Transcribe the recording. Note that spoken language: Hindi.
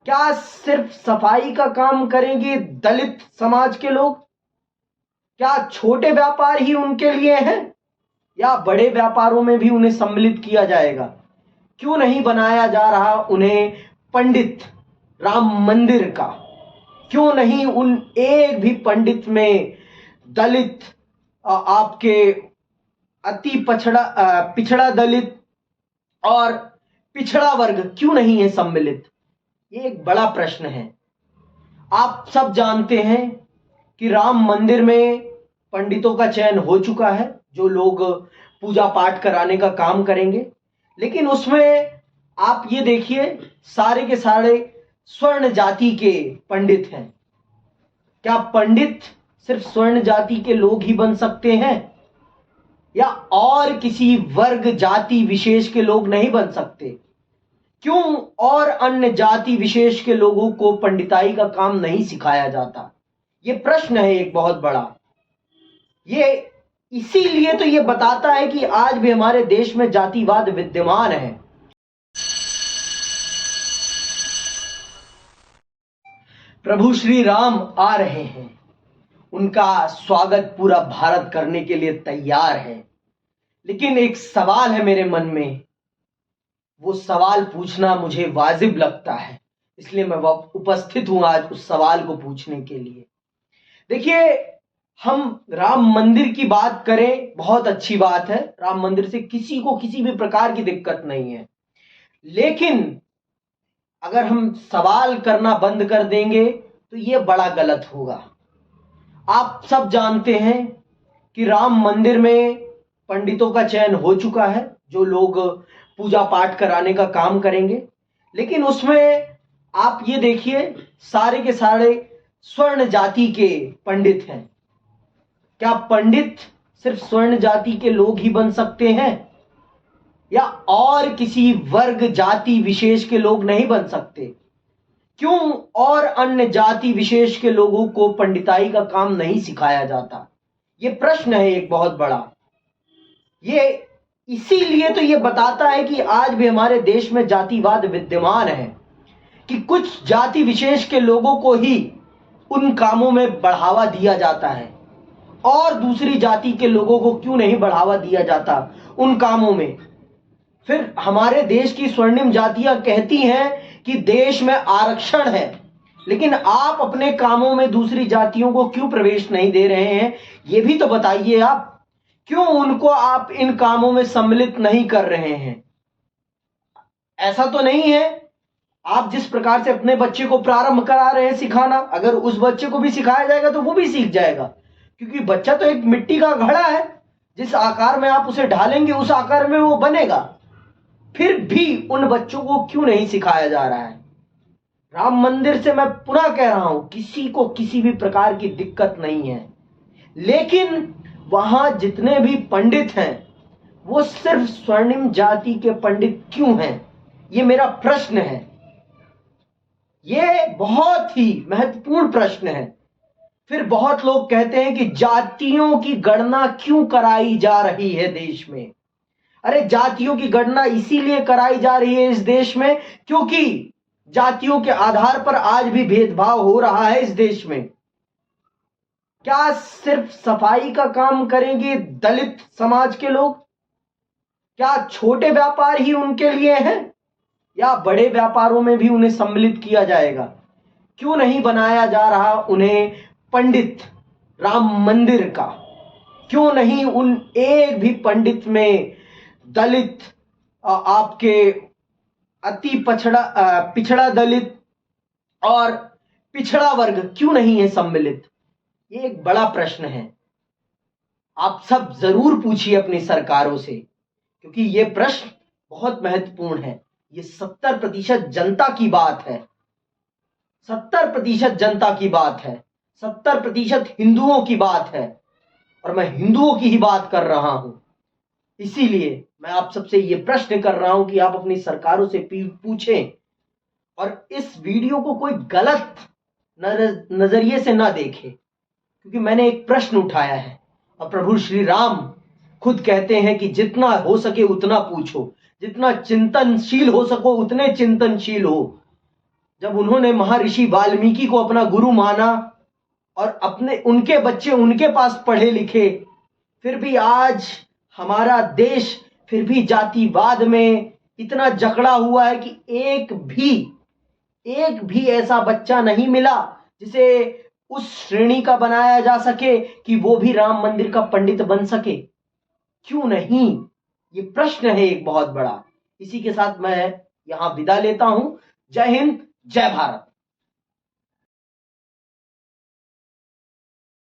क्या सिर्फ सफाई का काम करेंगे दलित समाज के लोग? क्या छोटे व्यापार ही उनके लिए हैं या बड़े व्यापारों में भी उन्हें सम्मिलित किया जाएगा? क्यों नहीं बनाया जा रहा उन्हें पंडित राम मंदिर का? क्यों नहीं उन एक भी पंडित में दलित आपके अति पिछड़ा दलित और पिछड़ा वर्ग क्यों नहीं है सम्मिलित? ये एक बड़ा प्रश्न है। आप सब जानते हैं कि राम मंदिर में पंडितों का चयन हो चुका है जो लोग पूजा पाठ कराने का काम करेंगे, लेकिन उसमें आप ये देखिए सारे के सारे स्वर्ण जाति के पंडित हैं। क्या पंडित सिर्फ स्वर्ण जाति के लोग ही बन सकते हैं या और किसी वर्ग जाति विशेष के लोग नहीं बन सकते? क्यों और अन्य जाति विशेष के लोगों को पंडिताई का काम नहीं सिखाया जाता? ये प्रश्न है एक बहुत बड़ा। ये इसीलिए तो ये बताता है कि आज भी हमारे देश में जातिवाद विद्यमान है। प्रभु श्री राम आ रहे हैं, उनका स्वागत पूरा भारत करने के लिए तैयार है, लेकिन एक सवाल है मेरे मन में। वो सवाल पूछना मुझे वाजिब लगता है, इसलिए मैं उपस्थित हूं आज उस सवाल को पूछने के लिए। देखिए, हम राम मंदिर की बात करें, बहुत अच्छी बात है, राम मंदिर से किसी को किसी भी प्रकार की दिक्कत नहीं है, लेकिन अगर हम सवाल करना बंद कर देंगे तो ये बड़ा गलत होगा। आप सब जानते हैं कि राम मंदिर में पंडितों का चयन हो चुका है जो लोग पूजा पाठ कराने का काम करेंगे, लेकिन उसमें आप ये देखिए सारे के सारे स्वर्ण जाति के पंडित हैं। क्या पंडित सिर्फ स्वर्ण जाति के लोग ही बन सकते हैं या और किसी वर्ग जाति विशेष के लोग नहीं बन सकते? क्यों और अन्य जाति विशेष के लोगों को पंडिताई का काम नहीं सिखाया जाता? ये प्रश्न है एक बहुत बड़ा। ये इसीलिए तो ये बताता है कि आज भी हमारे देश में जातिवाद विद्यमान है कि कुछ जाति विशेष के लोगों को ही उन कामों में बढ़ावा दिया जाता है और दूसरी जाति के लोगों को क्यों नहीं बढ़ावा दिया जाता उन कामों में। फिर हमारे देश की स्वर्णिम जातियां कहती हैं कि देश में आरक्षण है, लेकिन आप अपने कामों में दूसरी जातियों को क्यों प्रवेश नहीं दे रहे हैं? ये भी तो बताइए आप। क्यों उनको आप इन कामों में सम्मिलित नहीं कर रहे हैं? ऐसा तो नहीं है आप जिस प्रकार से अपने बच्चे को प्रारंभ करा रहे हैं सिखाना, अगर उस बच्चे को भी सिखाया जाएगा तो वो भी सीख जाएगा, क्योंकि बच्चा तो एक मिट्टी का घड़ा है, जिस आकार में आप उसे ढालेंगे उस आकार में वो बनेगा। फिर भी उन बच्चों को क्यों नहीं सिखाया जा रहा है? राम मंदिर से मैं पुनः कह रहा हूं, किसी को किसी भी प्रकार की दिक्कत नहीं है, लेकिन वहां जितने भी पंडित हैं वो सिर्फ स्वर्णिम जाति के पंडित क्यों हैं? ये मेरा प्रश्न है। ये बहुत ही महत्वपूर्ण प्रश्न है। फिर बहुत लोग कहते हैं कि जातियों की गणना क्यों कराई जा रही है देश में? अरे जातियों की गणना इसीलिए कराई जा रही है इस देश में क्योंकि जातियों के आधार पर आज भी भेदभाव हो रहा है इस देश में। क्या सिर्फ सफाई का काम करेंगे दलित समाज के लोग? क्या छोटे व्यापार ही उनके लिए हैं या बड़े व्यापारों में भी उन्हें सम्मिलित किया जाएगा? क्यों नहीं बनाया जा रहा उन्हें पंडित राम मंदिर का? क्यों नहीं उन एक भी पंडित में दलित आपके अति पिछड़ा दलित और पिछड़ा वर्ग क्यों नहीं है सम्मिलित? ये एक बड़ा प्रश्न है। आप सब जरूर पूछिए अपनी सरकारों से, क्योंकि ये प्रश्न बहुत महत्वपूर्ण है। ये 70% जनता की बात है, 70% जनता की बात है, 70% हिंदुओं की बात है, और मैं हिंदुओं की ही बात कर रहा हूं। इसीलिए मैं आप सबसे ये प्रश्न कर रहा हूं कि आप अपनी सरकारों से पूछें और इस वीडियो को कोई गलत नजरिए से ना देखें, क्योंकि मैंने एक प्रश्न उठाया है और प्रभु श्री राम खुद कहते हैं कि जितना हो सके उतना पूछो, जितना चिंतनशील हो सको उतने चिंतनशील हो। जब उन्होंने महर्षि वाल्मीकि को अपना गुरु माना और अपने उनके बच्चे उनके पास पढ़े लिखे, फिर भी आज हमारा देश फिर भी जातिवाद में इतना जकड़ा हुआ है कि एक भी ऐसा बच्चा नहीं मिला जिसे उस श्रेणी का बनाया जा सके कि वो भी राम मंदिर का पंडित बन सके। क्यों नहीं? ये प्रश्न है एक बहुत बड़ा। इसी के साथ मैं यहां विदा लेता हूं। जय हिंद, जय भारत।